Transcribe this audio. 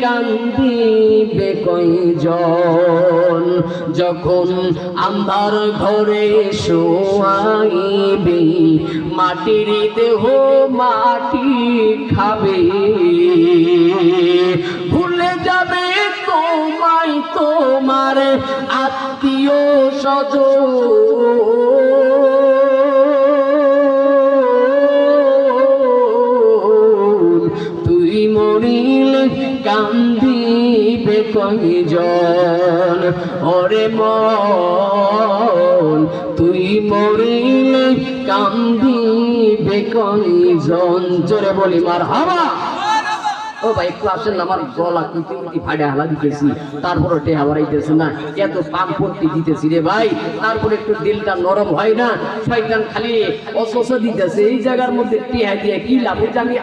কান্দিবে কয়জন যখন আন্ধার ঘরে শোয়াইবি মাটির দেহ মাটি খাবে ভুলে যাবে তোমায় তোমার আত্মীয় স্বজন তুই মরিলে কান্দিবে কয়জন ওরে মন তুই মরিলে কান্দিবে কয়জন জোরে বলি মারহাবা ও ভাই একটু আসেন আমার গলা কুটি ফাড়ে হালা দিতেছি তারপরে টেহা বাড়াইতেছে না এত পাম্পটি দিতেছি রে ভাই তারপরে একটু দিলটা নরম হয় না শয়তান খালি অসস দিতেছে এই জায়গার মধ্যে টেহা দিয়ে কি লাভ আমি